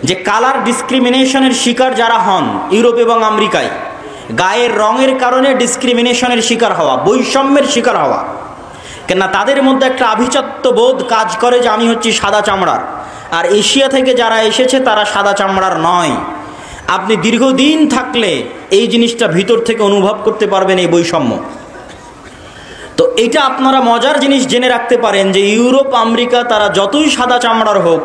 যে কালার ডিসক্রিমিনেশনের শিকার যারা হন ইউরোপ এবং আমেরিকায়, গায়ের রঙের কারণে ডিসক্রিমিনেশনের শিকার হওয়া, বৈষম্যের শিকার হওয়া, কেননা তাদের মধ্যে একটা আভিজাত্য বোধ কাজ করে যে আমি হচ্ছি সাদা চামড়ার, আর এশিয়া থেকে যারা এসেছে তারা সাদা চামড়ার নয়। আপনি দীর্ঘদিন থাকলে এই জিনিসটা ভিতর থেকে অনুভব করতে পারবেন, এই বৈষম্য। তো এটা আপনারা মজার জিনিস জেনে রাখতে পারেন যে ইউরোপ আমেরিকা তারা যতই সাদা চামড়ার হোক,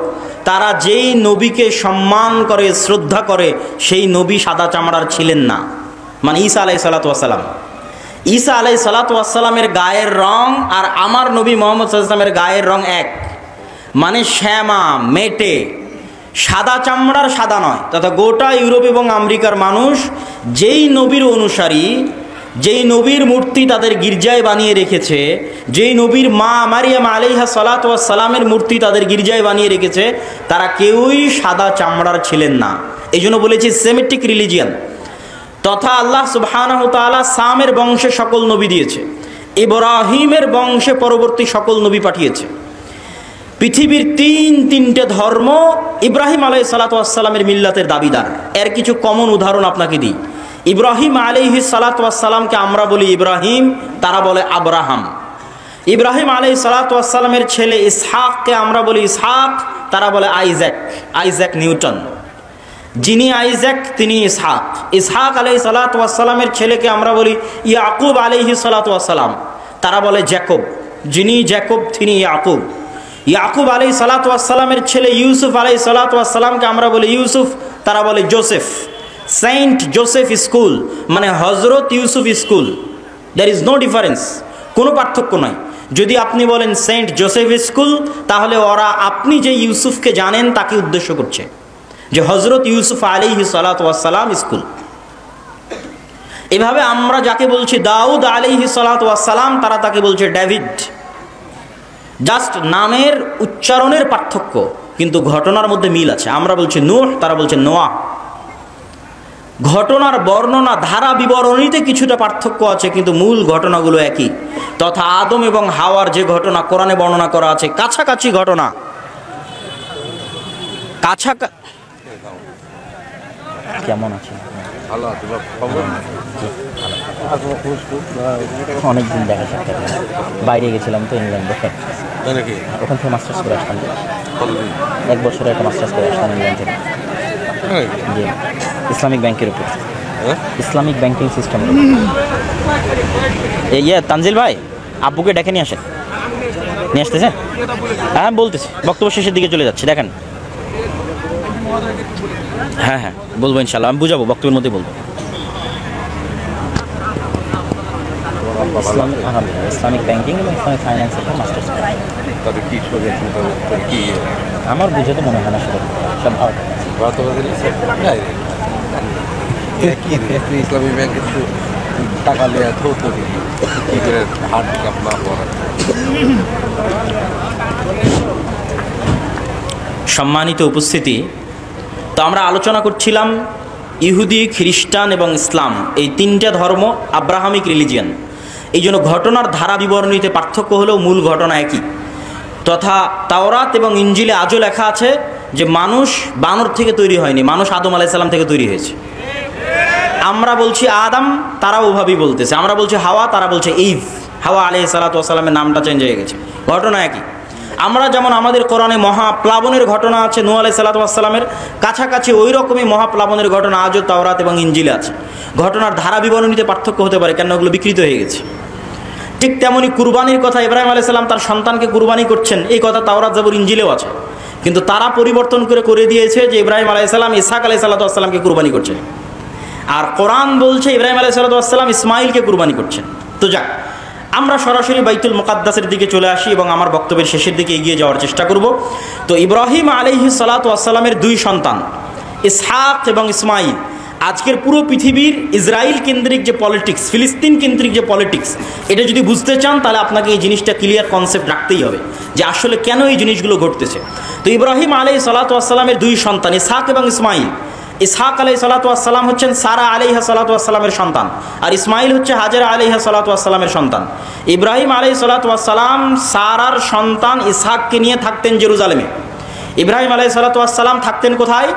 তারা যেই নবীকে সম্মান করে শ্রদ্ধা করে সেই নবী সাদা চামড়ার ছিলেন না। মানে ঈসা আলাইহিসসালাতু ওয়াসসালাম, ঈসা আলাইহিসসালাতু ওয়াসসালামের গায়ের রং আর আমার নবী মুহাম্মদ সাল্লাল্লাহু আলাইহি ওয়াসাল্লামের গায়ের রং এক, মানে শ্যামা মেটে, সাদা চামড়ার সাদা নয়। তথা গোটা ইউরোপ এবং আমেরিকার মানুষ যেই নবীর অনুসারী, যেই নবীর মূর্তি তাদের গির্জায় বানিয়ে রেখেছে, যেই নবীর মা মারিয়াম আলাইহা সালাতু ওয়াস সালামের মূর্তি তাদের গির্জায় বানিয়ে রেখেছে, তারা কেউই সাদা চামড়ার ছিলেন না। এই জন্য বলেছি সেমেটিক রিলিজিয়ান। তথা আল্লাহ সুবহানাহু ওয়া তাআলা সামের বংশে সকল নবী দিয়েছে, ইব্রাহিমের বংশে পরবর্তী সকল নবী পাঠিয়েছে। পৃথিবীর তিনটে ধর্ম ইব্রাহিম আলাইহিস সালাতু ওয়াস সালামের মিল্লাতের দাবিদার। এর কিছু কমন উদাহরণ আপনাকে দিই। ইব্রাহিম আলাইহিস সালাতু ওয়াস সালামকে আমরা বলি ইব্রাহিম, তারা বলে আব্রাহাম। ইব্রাহিম আলাইহিস সালাতু ওয়াস সালামের ছেলে ইসহাককে আমরা বলি ইসহাক, তারা বলে আইজ্যাক, আইজ্যাক নিউটন। যিনি আইজ্যাক তিনি ইসহাক। ইসহাক আলাইহিস সালাতু ওয়াস সালামের ছেলেকে আমরা বলি ইয়াকুব আলাইহিস সালাতু ওয়াস সালাম, তারা বলে জ্যাকব। যিনি জ্যাকব তিনি ইয়াকুব। ইয়াকুব আলাইহিস সালাতু ওয়াস সালামের ছেলে ইউসুফ আলাইহিস সালাতু ওয়াস সালামকে আমরা বলি ইউসুফ, তারা বলে জোসেফ। সেন্ট জোসেফ স্কুল মানে Hazrat Yusuf school, there is no difference, কোনো পার্থক্য নয়। যদি আপনি বলেন সেন্ট জোসেফ স্কুল, তাহলে ওরা আপনি যে ইউসুফকে জানেন তাকে উদ্দেশ্য করছে, যে হজরত ইউসুফ আলাইহিস সালাতু ওয়াস সালাম স্কুল। এভাবে আমরা যাকে বলছি দাউদ আলাইহিস সালাতু ওয়াস সালাম, তারা তাকে বলছে ডেভিড। জাস্ট নামের উচ্চারণের পার্থক্য, কিন্তু ঘটনার মধ্যে মিল আছে। আমরা বলছি নূহ, তারা বলছে নোয়াহ। ঘটনার বর্ণনা ধারা বিবরণীতে কিছুটা পার্থক্য আছে, কিন্তু মূল ঘটনাগুলো একই। তথা আদম এবং হাওয়ার যে ঘটনা কোরআনে বর্ণনা করা আছে, কাছাকাছি ঘটনা। কেমন আছে? অনেকদিন দেখা সাক্ষাৎ, বাইরে গেছিলাম তো ইংল্যান্ডে, ওখান থেকে মাস্টার্স করে আসলাম। 1 বছরে একটা মাস্টার্স করে আসলাম ইংল্যান্ড থেকে। জি, ইসলামিক ব্যাংকের উপর, ইসলামিক ব্যাংকিং সিস্টেম। তানজিল ভাই, আব্বুকে ডেকে নিয়ে আসেন। নিয়ে আসতেছে? হ্যাঁ বলতেছি, বক্তব্য শেষের দিকে চলে যাচ্ছে, দেখেন। হ্যাঁ হ্যাঁ বলবো ইনশাল্লাহ, আমি বুঝাবো, বক্তব্যের মধ্যে বলবো। ইসলামিক ব্যাংকিং এবং ইসলামিক ফাইন্যান্সের মাস্টার্স। আমার বুঝে তো মনে হয় না সব ইসলামিক ব্যাংকে টাকা নেওয়া হাট না পড়া। সম্মানিত উপস্থিতি, তো আমরা আলোচনা করছিলাম ইহুদি, খ্রিস্টান এবং ইসলাম, এই তিনটা ধর্ম আব্রাহামিক রিলিজিয়ান। এই জন্য ঘটনার ধারা বিবরণীতে পার্থক্য হলেও মূল ঘটনা একই। তথা তাওরাত এবং ইঞ্জিলে আজও লেখা আছে যে মানুষ বানর থেকে তৈরি হয়নি, মানুষ আদম আলাইহিস সালাম থেকে তৈরি হয়েছে। আমরা বলছি আদম, তারা ওভাবেই বলতেছে। আমরা বলছি হাওয়া, তারা বলছে ইভ। হাওয়া আলাইহিস সালাতু ওয়াস সালামের নামটা চেঞ্জ হয়ে গেছে, ঘটনা একই। আমরা যেমন আমাদের কোরআনে মহাপ্লাবনের ঘটনা আছে নূহ আলাইহিস সালাতু ওয়াস সালামের, কাছাকাছি ওই রকমই মহাপ্লাবনের ঘটনা আজও তাওরাত এবং ইঞ্জিলে আছে। ঘটনার ধারা বিবরণীতে পার্থক্য হতে পারে, কেন ওগুলো বিকৃত হয়ে গেছে। ঠিক তেমনি কুরবানির কথা, ইব্রাহিম আলাইহিস সালাম তার সন্তানকে কুরবানি করছেন, এই কথা তাওরাত জাবুর ইঞ্জিলেও আছে। কিন্তু তারা পরিবর্তন করে দিয়েছে যে ইব্রাহিম আলাইহিস সালাম ইসহাক আলাইহিস সালাতু ওয়াস সালামকে কুরবানি করছেন, আর কোরআন বলছে ইব্রাহিম আলাইহিস সালাতু ওয়াস সালাম ইসমাইলকে কুরবানি করছেন। তো যাক, আমরা সরাসরি বাইতুল মুকাদ্দাসের দিকে চলে আসি এবং আমার বক্তব্যের শেষের দিকে এগিয়ে যাওয়ার চেষ্টা করব। তো ইব্রাহিম আলাইহিস সালাতু ওয়াস সালামের 2 সন্তান ইসহাক এবং ইসমাইল। আজকের পুরো পৃথিবীর ইসরায়েল কেন্দ্রিক যে পলিটিক্স, ফিলিস্তিন কেন্দ্রিক যে পলিটিক্স, এটা যদি বুঝতে চান তাহলে আপনাকে এই জিনিসটা ক্লিয়ার কনসেপ্ট রাখতেই হবে যে আসলে কেন এই জিনিসগুলো ঘটতেছে। তো ইব্রাহিম আলাইহিস সালাতু ওয়াস সালামের 2 সন্তান ইসহাক এবং ইসমাইল। ইসহাক আলাইহিস সালাতু ওয়াস সালাম হচ্ছেন সারা আলাইহা সালাতু ওয়াস সালামের সন্তান, আর ইসমাইল হচ্ছে হাজেরা আলাইহা সালাতু ওয়াস সালামের সন্তান। ইব্রাহিম আলাইহিস সালাতু ওয়াস সালাম সারার সন্তান ইসহাককে নিয়ে থাকতেন জেরুজালেমে। ইব্রাহিম আলাইহিস সালাতু ওয়াস সালাম থাকতেন কোথায়?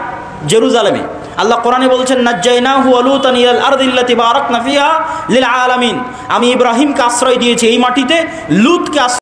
জেরুজালেমে। আল্লাহ কোরআনে বলছেন নাজ্জাইনাহু ওয়া লূতান ইলাল আরদিল্লাতী বারাকনা ফিহা লিল আলামিন। আমি ইব্রাহিমকে আশ্রয় দিয়েছি এই মাটিতে, লূতকে